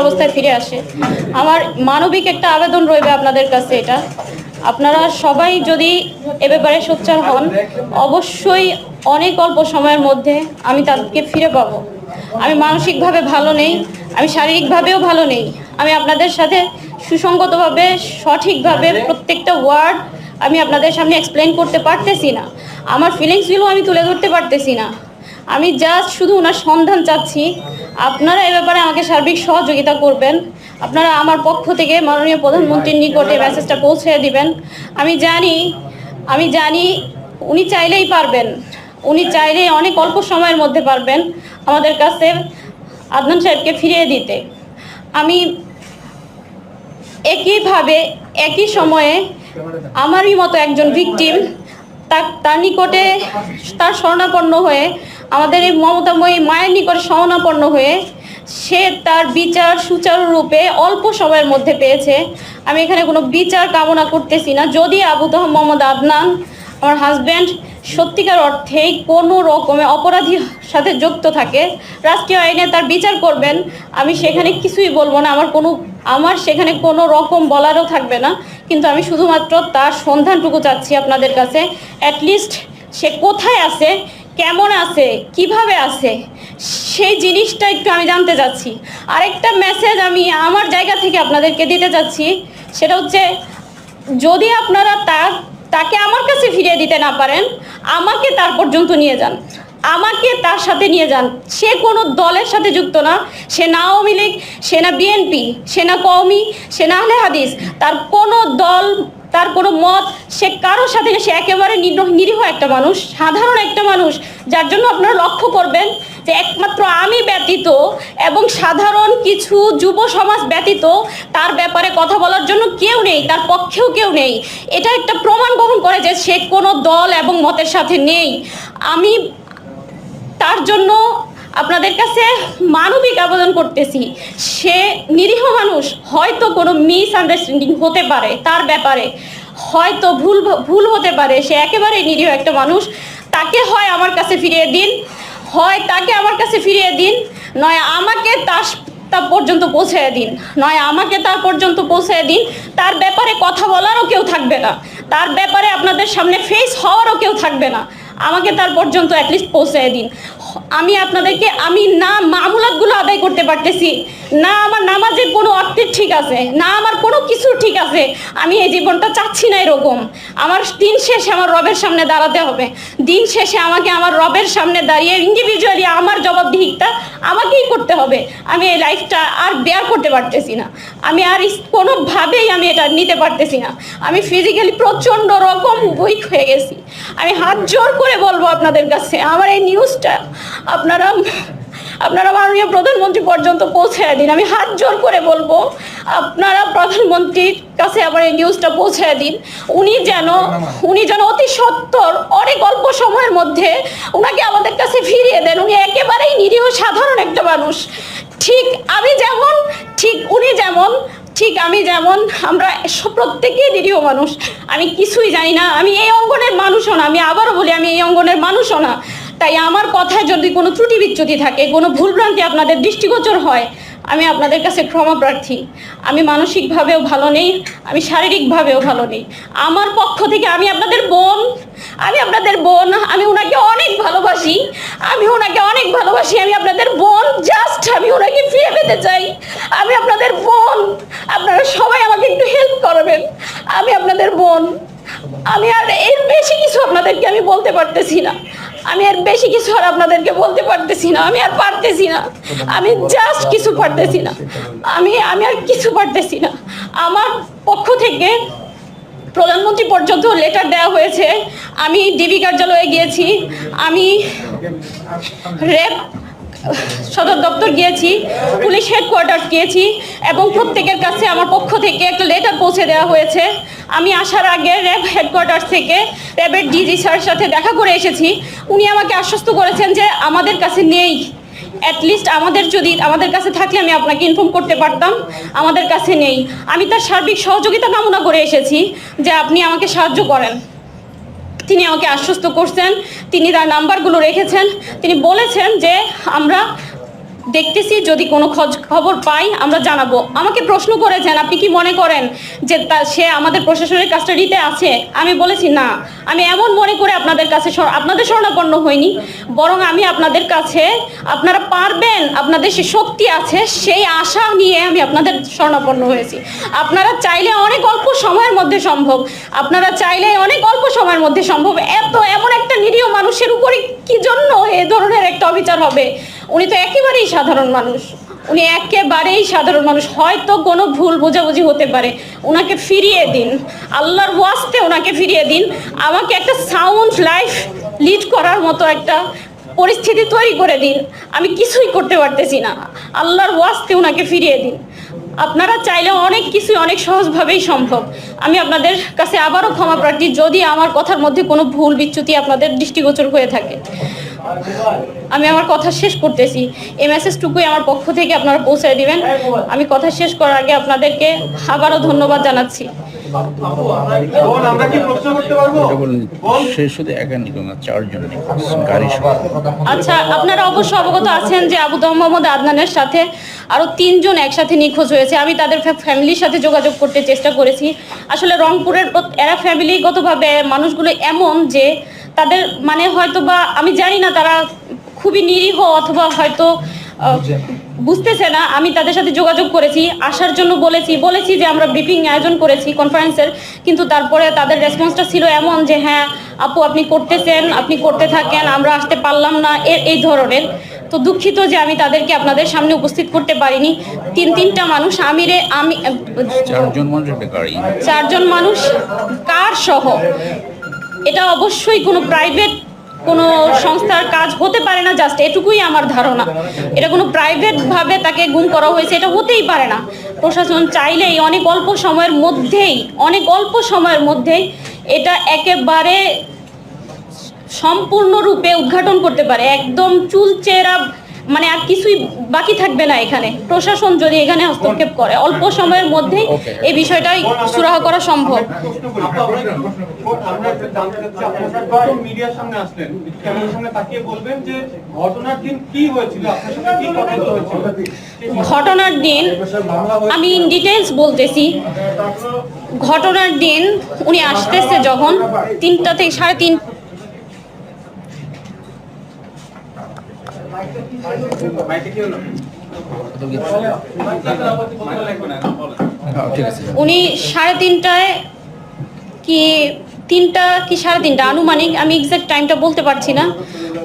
অবস্থায় ফিরে আসে। আমার মানবিক একটা আবেদন রইবে আপনাদের কাছে, এটা আপনারা সবাই যদি এ ব্যাপারে সোচ্চার হন, অবশ্যই অনেক অল্প সময়ের মধ্যে আমি তাদেরকে ফিরে পাবো। আমি মানসিকভাবে ভালো নেই, আমি শারীরিকভাবেও ভালো নেই। আমি আপনাদের সাথে সুসংগতভাবে সঠিকভাবে প্রত্যেকটা ওয়ার্ড আমি আপনাদের সামনে এক্সপ্লেন করতে পারতেছি না, আমার ফিলিংসগুলো আমি তুলে ধরতে পারতেছি না। আমি জাস্ট শুধু ওনার সন্ধান চাচ্ছি। আপনারা এ ব্যাপারে আমাকে সার্বিক সহযোগিতা করবেন। আপনারা আমার পক্ষ থেকে মাননীয় প্রধানমন্ত্রীর নিকটে মেসেজটা পৌঁছে দিবেন। আমি জানি উনি চাইলেই পারবেন, উনি চাইলেই অনেক অল্প সময়ের মধ্যে পারবেন আমাদের কাছে আদনান সাহেবকে ফিরিয়ে দিতে। আমি একইভাবে একই সময়ে আমারই মতো একজন ভিকটিম তার নিকটে তার শরণাপন্ন হয়ে, আমাদের এই মমতাময়ী মায়ের নিকটে শরণাপন্ন হয়ে সে তার বিচার সুচারুরূপে অল্প সময়ের মধ্যে পেয়েছে। আমি এখানে কোনো বিচার কামনা করতেছি না। যদি আবু তাহের মোহাম্মদ আদনান আমার হাজব্যান্ড সত্যিকার অর্থেই কোনো রকমে অপরাধীর সাথে যুক্ত থাকে, রাষ্ট্রীয় আইনে তার বিচার করবেন। আমি সেখানে কিছুই বলবো না, আমার সেখানে কোনো রকম বলারও থাকবে না। কিন্তু আমি শুধুমাত্র তার সন্ধানটুকু চাচ্ছি আপনাদের কাছে। অ্যাটলিস্ট সে কোথায় আছে, কেমন আছে, কিভাবে আছে, সেই জিনিসটা একটু আমি জানতে চাচ্ছি। আরেকটা মেসেজ আমি আমার জায়গা থেকে আপনাদেরকে দিতে চাচ্ছি, সেটা হচ্ছে যদি আপনারা তাকে আমার কাছে ফিরিয়ে দিতে না পারেন, আমাকে তার পর্যন্ত নিয়ে যান, আমাকে তার সাথে নিয়ে যান। সে কোনো দলের সাথে যুক্ত না, সে না আওয়ামী লীগ, সে না বিএনপি, সে না কওমি, সে না আহলে হাদিস, তার কোনো দল, তার কোনো মত, সে কারোর সাথে, সে একেবারে নিরীহ একটা মানুষ, সাধারণ একটা মানুষ, যার জন্য আপনারা লক্ষ্য করবেন যে একমাত্র আমি ব্যতীত এবং সাধারণ কিছু যুব সমাজ ব্যতীত তার ব্যাপারে কথা বলার জন্য কেউ নেই, তার পক্ষেও কেউ নেই। এটা একটা প্রমাণ বহন করে যে সে কোনো দল এবং মতের সাথে নেই। আমি তার জন্য আপনাদের কাছে মানবিক আবেদন করতেছি। সে নিরীহ মানুষ, হয়তো কোনো মিসআন্ডারস্ট্যান্ডিং হতে পারে তার ব্যাপারে, হয়তো ভুল হতে পারে, সে একেবারেই নিরীহ একটা মানুষ। তাকে হয় আমার কাছে ফিরিয়ে দিন, হয় তাকে আমার কাছে ফিরিয়ে দিন, নয় আমাকে তার পর্যন্ত পৌঁছে দিন, নয় আমাকে তার পর্যন্ত পৌঁছে দিন। তার ব্যাপারে কথা বলারও কেউ থাকবে না, তার ব্যাপারে আপনাদের সামনে ফেস হওয়ারও কেউ থাকবে না। আমাকে তার পর্যন্ত অ্যাটলিস্ট পৌঁছে দিন। আমি আপনাদেরকে না মামুলাতগুলো আদায় করতে পারতেছি না, আমার নামাজের কোনো অর্থের ঠিক আছে না, আমার কোনো কিছু ঠিক আছে। আমি এই জীবনটা চাচ্ছি না এরকম। আমার দিন শেষে আমার রবের সামনে দাঁড়াতে হবে। দিন শেষে আমাকে আমার রবের সামনে দাঁড়িয়ে ইন্ডিভিজুয়ালি আমার জবাবদিহিতা আমাকেই করতে হবে। আমি এই লাইফটা আর বেয়ার করতে পারতেছি না। আমি আর কোনোভাবেই আমি এটা নিতে পারতেছি না। আমি ফিজিক্যালি প্রচণ্ড রকম উইক হয়ে গেছি। আমি হাত জোর করে বলবো আপনাদের কাছে, আমার এই নিউজটা আপনারা মাননীয় প্রধানমন্ত্রী পর্যন্ত পৌঁছে দিন। আমি হাত জোর করে বলবো আপনারা প্রধানমন্ত্রীর কাছে আবার এই নিউজটা পৌঁছে দিন। উনি যেন অতি সত্বর অনেক অল্প সময়ের মধ্যে ওনাকে আমাদের কাছে ফিরিয়ে দেন। উনি একেবারেই নিরীহ সাধারণ একটা মানুষ, ঠিক আমি যেমন, ঠিক উনি যেমন, ঠিক আমি যেমন, আমরা প্রত্যেকেই নিরীহ মানুষ। আমি কিছুই জানি না, আমি এই অঙ্গনের মানুষও না, আমি আবারও বলি আমি এই অঙ্গনের মানুষও না। তাই আমার কথায় যদি কোনো ত্রুটি বিচ্যুতি থাকে, কোনো ভুলভ্রান্তি আপনাদের দৃষ্টিগোচর হয়, আমি আপনাদের কাছে ক্ষমা প্রার্থী। আমি মানসিকভাবেও ভালো নেই, আমি শারীরিকভাবেও ভালো নেই। আমার পক্ষ থেকে আমি আপনাদের বোন, আমি ওনাকে অনেক ভালোবাসি, আমি আপনাদের বোন। জাস্ট আমি ওনাকে ফিরে পেতে চাই। আমি আপনাদের বোন, আপনারা সবাই আমাকে একটু হেল্প করবেন। আমি আপনাদের বোন। আমি আর এর বেশি কিছু আপনাদেরকে আমি বলতে পারতেছি না। আমি আর পারতেছি না। আমি জাস্ট কিছু পারতেছি না। আমি আর কিছু পারতেছি না। আমার পক্ষ থেকে প্রধানমন্ত্রী পর্যন্ত লেটার দেওয়া হয়েছে। আমি ডিবি কার্যালয়ে গিয়েছি, আমি র্যাব সদর দপ্তর গিয়েছি, পুলিশ হেডকোয়ার্টার গিয়েছি এবং প্রত্যেকের কাছে আমার পক্ষ থেকে একটা লেটার পৌঁছে দেওয়া হয়েছে। আমি আসার আগে র্যাব হেডকোয়ার্টার থেকে র্যাবের ডিজি স্যারের সাথে দেখা করে এসেছি। উনি আমাকে আশ্বস্ত করেছেন যে আমাদের কাছে নেই, অ্যাটলিস্ট আমাদের কাছে থাকলে আমি আপনাকে ইনফর্ম করতে পারতাম, আমাদের কাছে নেই। আমি তার সার্বিক সহযোগিতা কামনা করে এসেছি যে আপনি আমাকে সাহায্য করেন। তিনি আমাকে আশ্বস্ত করছেন, তিনি তার নাম্বারগুলো রেখেছেন, তিনি বলেছেন যে আমরা দেখতেছি, যদি কোনো খোঁজ খবর পাই আমরা জানাবো। আমাকে প্রশ্ন করেছেন, আপনি কি মনে করেন যে সে আমাদের প্রশাসনের কাস্টাডিতে আছে? আমি বলেছি না, আমি এমন মনে করে আপনাদের কাছে আপনাদের শরণাপন্ন হইনি, বরং আমি আপনাদের কাছে আপনারা পারবেন, আপনাদের সে শক্তি আছে সেই আশা নিয়ে আমি আপনাদের শরণাপন্ন হয়েছি। আপনারা চাইলে অনেক অল্প সময়ের মধ্যে সম্ভব, আপনারা চাইলে অনেক অল্প সময়ের মধ্যে সম্ভব। এমন একটা নিরীহ মানুষের উপরে কি জন্য এ ধরনের একটা অবিচার হবে? উনি তো একেবারেই সাধারণ মানুষ, উনি একেবারেই সাধারণ মানুষ। হয়তো কোনো ভুল বোঝাবুঝি হতে পারে, ওনাকে ফিরিয়ে দিন, আল্লাহর ওয়াস্তে ওনাকে ফিরিয়ে দিন। আমাকে একটা সাউন্ড লাইফ লিড করার মতো একটা পরিস্থিতি তৈরি করে দিন, আমি কিছুই করতে পারতেছি না। আল্লাহর ওয়াস্তে ওনাকে ফিরিয়ে দিন। আপনারা চাইলে অনেক কিছু অনেক সহজভাবেই সম্ভব। আমি আপনাদের কাছে আবারও ক্ষমা প্রার্থী যদি আমার কথার মধ্যে কোনো ভুল বিচ্যুতি আপনাদের দৃষ্টিগোচর হয়ে থাকে। আমি আমার কথা শেষ করতেছি, এই মেসেজটুকুই আমার পক্ষ থেকে আপনারা পৌঁছায় দিবেন। আমি কথা শেষ করার আগে আপনাদেরকে আবারও ধন্যবাদ জানাচ্ছি। আচ্ছা, আপনারা অবশ্য অবগত আছেন যে আবু মোহাম্মদ আদনানের সাথে আরো 3 জন একসাথে নিখোঁজ হয়েছে। আমি তাদের ফ্যামিলির সাথে যোগাযোগ করতে চেষ্টা করেছি। আসলে রংপুরের এরা ফ্যামিলিগতভাবে মানুষগুলো এমন যে তাদের মানে হয়তো বা আমি জানি না, তারা খুবই নিরীহ অথবা হয়তো বুঝতেছে না। আমি তাদের সাথে যোগাযোগ করেছি, আসার জন্য বলেছি যে আমরা ব্রিফিং আয়োজন করেছি কনফারেন্সের, কিন্তু তারপরে তাদের রেসপন্সটা ছিল এমন যে হ্যাঁ আপু আপনি করতেছেন, আপনি করতে থাকেন, আমরা আসতে পারলাম না, এই ধরনের। তো দুঃখিত যে আমি তাদেরকে আপনাদের সামনে উপস্থিত করতে পারিনি। তিনটা মানুষ, আমি 4জন মানুষ কার সহ, এটা অবশ্যই কোনো প্রাইভেট কোনো সংস্থার কাজ হতে পারে না, জাস্ট এটুকুই আমার ধারণা। এটা কোনো প্রাইভেটভাবে তাকে গুম করা হয়েছে, এটা হতেই পারে না। প্রশাসন চাইলেই অনেক অল্প সময়ের মধ্যেই এটা একেবারে সম্পূর্ণরূপে উদ্ঘাটন করতে পারে, একদম চুলচেরা, মানে আর কিছুই বাকি থাকবে না এখানে। প্রশাসন যদি এখানে হস্তক্ষেপ করে অল্প সময়ের মধ্যেই এই বিষয়টাই সুরাহা করা সম্ভব। ঘটনার দিন আমি ইন ডিটেলস বলতেছি। ঘটনার দিন উনি আসতেছে যখন 3টা থেকে 3:30, উনি 3:30টায় কি 3টা কি 3:30 আনুমানিক, আমি এক্সাক্ট টাইমটা বলতে পারছি না,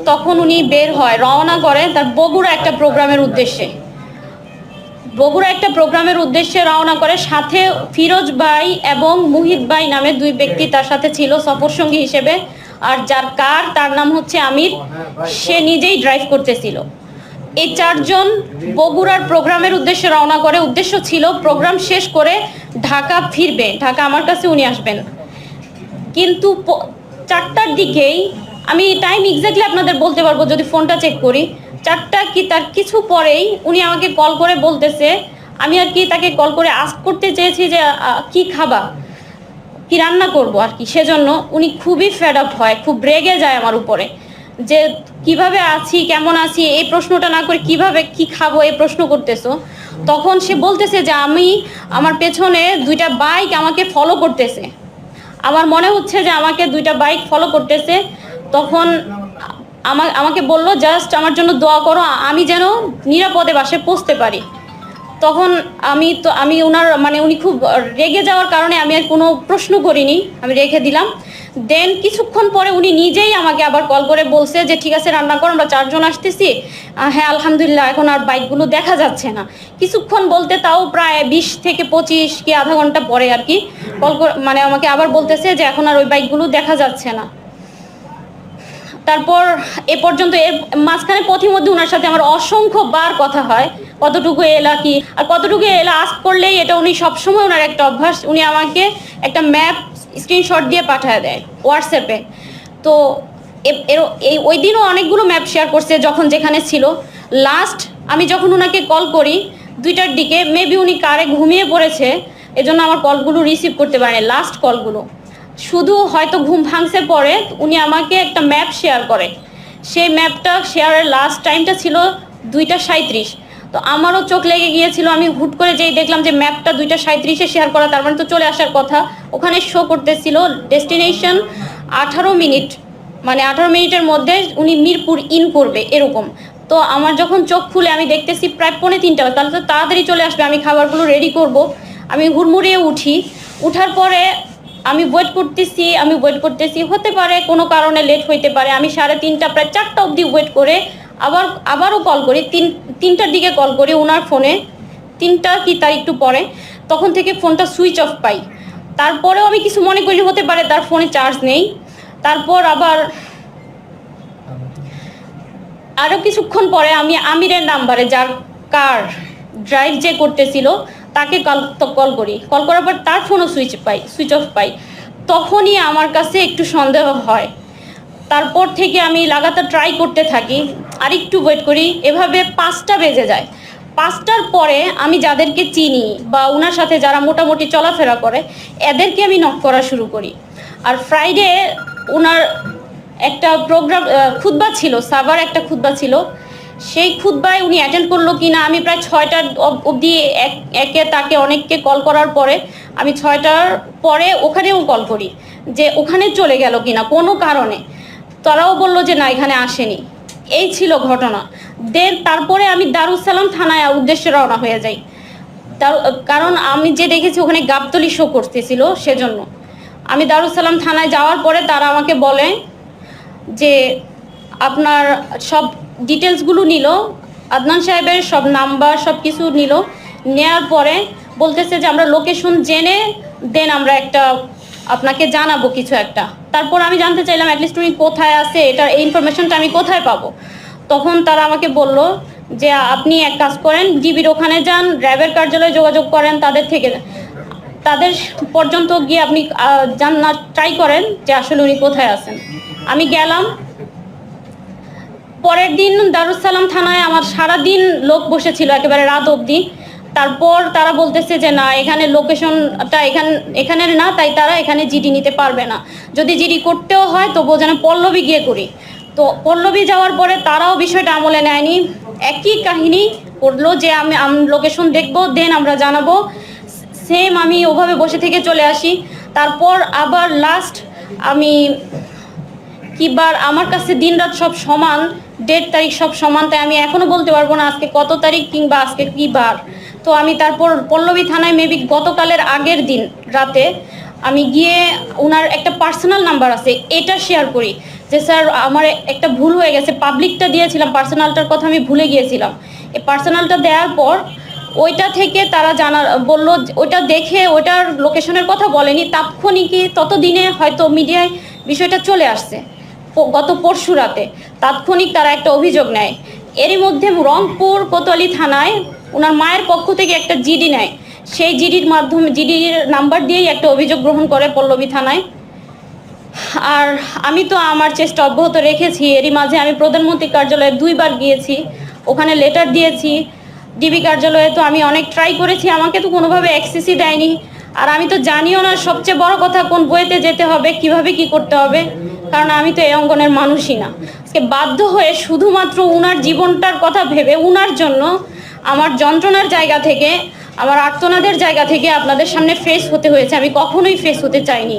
তখন উনি বের হয়, রওনা করে তার বগুড়া একটা প্রোগ্রামের উদ্দেশ্যে রওনা করে। সাথে ফিরোজ ভাই এবং মুহিত ভাই নামে 2 ব্যক্তি তার সাথে ছিল সফরসঙ্গী হিসেবে। আর যার কার তার নাম হচ্ছে আমির, সে নিজেই ড্রাইভ করতেছিল। এই 4 জন বগুড়ার প্রোগ্রামের উদ্দেশ্যে রওনা করে। উদ্দেশ্য ছিল প্রোগ্রাম শেষ করে ঢাকা ফিরবে, ঢাকা আমার কাছে উনি আসবেন। কিন্তু 4টার দিকেই, আমি টাইম এক্স্যাক্টলি আপনাদের বলতে পারবো যদি ফোনটা চেক করি, 4টা কি তার কিছু পরেই উনি আমাকে কল করে বলতেছে, আমি আর কি তাকে কল করে আস্ক করতে চেয়েছি যে কি খাবা, কি রান্না করব আর কি। সেজন্য উনি খুবই ফেড আপ হয়, খুব রেগে যায় আমার উপরে, যে কিভাবে আছি, কেমন আছি, এই প্রশ্নটা না করে কিভাবে কি খাবো এই প্রশ্ন করতেছো। তখন সে বলতেছে যে আমার পেছনে 2টা বাইক আমাকে ফলো করতেছে, আমার মনে হচ্ছে যে আমাকে 2টা বাইক ফলো করতেছে। তখন আমাকে বলল জাস্ট আমার জন্য দোয়া করো, আমি যেন নিরাপদে বাসে পৌঁছতে পারি। তখন আমি ওনার মানে উনি খুব রেগে যাওয়ার কারণে আমি আর কোনো প্রশ্ন করিনি, আমি রেখে দিলাম। দেন কিছুক্ষণ পরে উনি নিজেই আমাকে আবার কল করে বলছে যে ঠিক আছে রান্না করো, আমরা 4 জন আসতেছি। হ্যাঁ আলহামদুলিল্লাহ, এখন আর বাইকগুলো দেখা যাচ্ছে না। কিছুক্ষণ বলতে তাও প্রায় 20 থেকে 25 কি আধা ঘন্টা পরে আর কি কল মানে আমাকে আবার বলতেছে যে এখন আর ওই বাইকগুলো দেখা যাচ্ছে না। তারপর এ পর্যন্ত এর মাঝখানে পথিমধ্যে ওনার সাথে আমার অসংখ্যবার কথা হয়, কতটুকু এলা কি আর কতটুকু এলা আস্ক করলেই এটা উনি সবসময় ওনার একটা অভ্যাস, উনি আমাকে একটা ম্যাপ স্ক্রিনশট দিয়ে পাঠিয়ে দেয় হোয়াটসঅ্যাপে। তো ওই দিনও অনেকগুলো ম্যাপ শেয়ার করছে যখন যেখানে ছিল। লাস্ট আমি যখন ওনাকে কল করি 2টার দিকে, মেবি উনি কারে ঘুমিয়ে পড়েছে, এজন্য আমার কলগুলো রিসিভ করতে পারেনি। লাস্ট কলগুলো শুধু হয়তো ঘুম ভাঙছে পরে উনি আমাকে একটা ম্যাপ শেয়ার করে, সেই ম্যাপটা শেয়ারের লাস্ট টাইমটা ছিল 2:37। তো আমারও চোখ লেগে গিয়েছিল, আমি হুট করে যেই দেখলাম যে ম্যাপটা 2:37-এ শেয়ার করা, তার মানে তো চলে আসার কথা। ওখানে শো করতেছিল ডেস্টিনেশন 18 মিনিট, মানে 18 মিনিটের মধ্যে উনি মিরপুর ইন করবে এরকম। তো আমার যখন চোখ খুলে আমি দেখতেছি প্রায় 2:45, তাহলে তো তাড়াতাড়ি চলে আসবে, আমি খাবারগুলো রেডি করব। আমি হুড়মুড়িয়ে উঠি, উঠার পরে আমি ওয়েট করতেছি, হতে পারে কোনো কারণে লেট হইতে পারে। আমি 3:30 প্রায় 4টা অবধি ওয়েট করে আবারও কল করি, 3টার দিকে কল করি ওনার ফোনে, 3টা কি তার একটু পরে, তখন থেকে ফোনটা সুইচ অফ পাই। তারপরেও আমি কিছু মনে করি হতে পারে তার ফোনে চার্জ নেই। তারপর আবার আরও কিছুক্ষণ পরে আমি আমিরের নাম্বারে, যার কার ড্রাইভ যে করতেছিল, তাকে কল করার পর তার ফোনও সুইচ অফ পাই। তখনই আমার কাছে একটু সন্দেহ হয়। তারপর থেকে আমি লাগাতার ট্রাই করতে থাকি, আর একটু ওয়েট করি, এভাবে 5টা বেজে যায়। 5টার পরে আমি যাদেরকে চিনি বা ওনার সাথে যারা মোটামুটি চলাফেরা করে, এদেরকে আমি নক করা শুরু করি। আর ফ্রাইডে ওনার একটা প্রোগ্রাম খুতবা ছিল, সাবার একটা খুতবা ছিল, সেই খুতবায় উনি অ্যাটেন্ড করলো কি না, আমি প্রায় 6টার অবধি তাকে অনেককে কল করার পরে আমি 6টার পরে ওখানেও কল করি যে ওখানে চলে গেল কি না কোনো কারণে। তারাও বললো যে না, এখানে আসেনি। এই ছিল ঘটনা। তারপরে আমি দারুসালাম থানায় উদ্দেশ্যে রওনা হয়ে যাই, কারণ আমি যে দেখেছি ওখানে গাবতলী শো করতেছিল, সেজন্য। আমি দারুসালাম থানায় যাওয়ার পরে তারা আমাকে বলে যে আপনার সব ডিটেলসগুলো নিল, আদনান সাহেবের সব নাম্বার সব কিছু নিল, নেওয়ার পরে বলতেছে যে আমরা লোকেশন জেনে দেন আমরা একটা আপনাকে জানাবো কিছু একটা। তারপর আমি জানতে চাইলাম অ্যাটলিস্ট উনি কোথায় আছে, এটা এই ইনফরমেশনটা আমি কোথায় পাবো। তখন তারা আমাকে বলল যে আপনি এক কাজ করেন, ডিবির ওখানে যান, র্যাবের কার্যালয়ে যোগাযোগ করেন, তাদের পর্যন্ত গিয়ে আপনি জানার ট্রাই করেন যে আসলে উনি কোথায় আছেন। আমি গেলাম। পরের দিন দারুসালাম থানায় আমার সারাদিন লোক বসেছিল, একেবারে রাত অবধি। তারপর তারা বলতেছে যে না, এখানে লোকেশনটা এখানের না, তাই তারা এখানে জিডি নিতে পারবে না। যদি জিডি করতেও হয় তবুও যেন পল্লবী গিয়ে করি। তো পল্লবী যাওয়ার পরে তারাও বিষয়টা আমলে নেয়নি, একই কাহিনী করলো যে আমি লোকেশন দেখবো, দেন আমরা জানাবো। সেম আমি ওভাবে বসে থেকে চলে আসি। তারপর আবার লাস্ট আমি কিবার, আমার কাছে দিন রাত সব সমান, ডেট তারিখ সব সমান, তাই আমি এখনও বলতে পারবো না আজকে কত তারিখ কিংবা আজকে কী বার। তো আমি তারপর পল্লবী থানায় মেবি গতকালের আগের দিন রাতে আমি গিয়ে ওনার একটা পার্সোনাল নাম্বার আছে, এটা শেয়ার করি যে স্যার আমার একটা ভুল হয়ে গেছে, পাবলিকটা দিয়েছিলাম, পার্সোনালটার কথা আমি ভুলে গিয়েছিলাম। এই পার্সোনালটা দেওয়ার পর ওইটা থেকে তারা বললো, ওইটা দেখে ওইটার লোকেশনের কথা বলেনি, তাৎক্ষণিকই ততদিনে হয়তো মিডিয়ায় বিষয়টা চলে আসছে গত পরশু রাতে, তাৎক্ষণিক তারা একটা অভিযোগ নেয়। এরই মধ্যে রংপুর কোতোয়ালি থানায় ওনার মায়ের পক্ষ থেকে একটা জিডি নেয়, সেই জিডির নাম্বার দিয়েই একটা অভিযোগ গ্রহণ করে পল্লবী থানায়। আর আমি তো আমার চেষ্টা অব্যাহত রেখেছি। এরই মাঝে আমি প্রধানমন্ত্রী কার্যালয়ে 2বার গিয়েছি, ওখানে লেটার দিয়েছি। ডিবি কার্যালয়ে তো আমি অনেক ট্রাই করেছি, আমাকে তো কোনোভাবে অ্যাক্সেসই দেয়নি। আর আমি তো জানিও না সবচেয়ে বড় কথা কোন বইতে যেতে হবে, কিভাবে কি করতে হবে, কারণ আমি তো এই অঙ্গনের মানুষই না। আজকে বাধ্য হয়ে শুধুমাত্র উনার জীবনটার কথা ভেবে, উনার জন্য আমার যন্ত্রণার জায়গা থেকে, আমার আর্তনাদের জায়গা থেকে আপনাদের সামনে ফেস হতে হয়েছে। আমি কখনোই ফেস হতে চাইনি।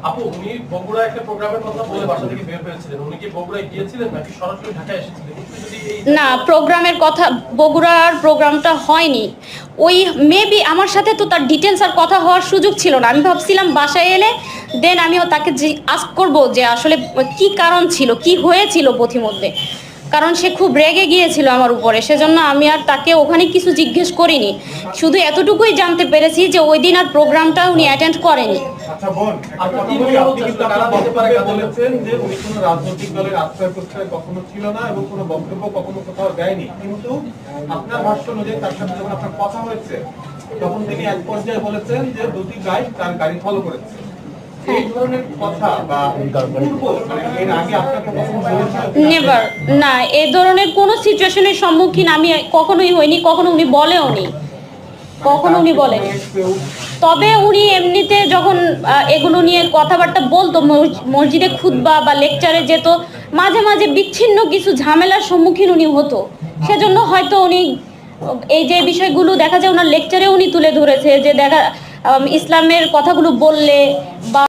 আপু, উনি বগুড়া একটা প্রোগ্রামের কথা বলে বাসা থেকে বের হয়েছিলেন, উনি কি বগুড়ায় গিয়েছিলেন নাকি সরাসরি ঢাকায় এসেছিলেন? না, প্রোগ্রামের কথা, বগুড়ার প্রোগ্রামটা হয়নি। ওই মেবি আমার সাথে তো তার ডিটেলস আর কথা হওয়ার সুযোগ ছিল না। আমি ভাবছিলাম বাসায় এলে দেন আমিও তাকে আস্ক করবো যে আসলে কি কারণ ছিল, কি হয়েছিল পথিমধ্যে, কারণ সে খুব রেগে গিয়েছিল আমার উপরে। সেজন্য আমি আর তাকে ওখানে কিছু জিজ্ঞেস করিনি, শুধু এতটুকুই জানতে পেরেছি যে ওই দিন আর প্রোগ্রামটা উনি অ্যাটেন্ড করেনি। আচ্ছা বোন, আপনি কিন্তু আপনার বক্তব্যে বলেছেন যে উনি কোনো রাজনৈতিক দলের আশ্রয় প্রশ্রয় কখনো ছিল না এবং কোনো বক্তব্য কখনো কোথাও দেয়নি, কিন্তু আপনার ভাষ্য অনুযায়ী তার সাথে যখন আপনার কথা হয়েছে তখন তিনি এক পর্যায়ে বলেছেন যে দুটি গাইড তার গাড়ি ফলো করেছে। এই ধরনের কথা বা পূর্ব মানে এর আগে আপনাকে কখনো বলেছেন? নেভার, না, এই ধরনের কোনো সিচুয়েশনের সম্মুখীন আমি কখনোই হইনি, কখনো উনি বলেও নি, কখনো উনি বলেন। তবে উনি এমনিতে যখন এগুলো নিয়ে কথাবার্তা বলতো, মসজিদে খুতবা বা লেকচারে যেত, মাঝে মাঝে বিচ্ছিন্ন কিছু ঝামেলার সম্মুখীন উনি হতো, সেজন্য হয়তো উনি এই যে বিষয়গুলো দেখা যায় ওনার লেকচারে উনি তুলে ধরেছে যে ইসলামের কথাগুলো বললে বা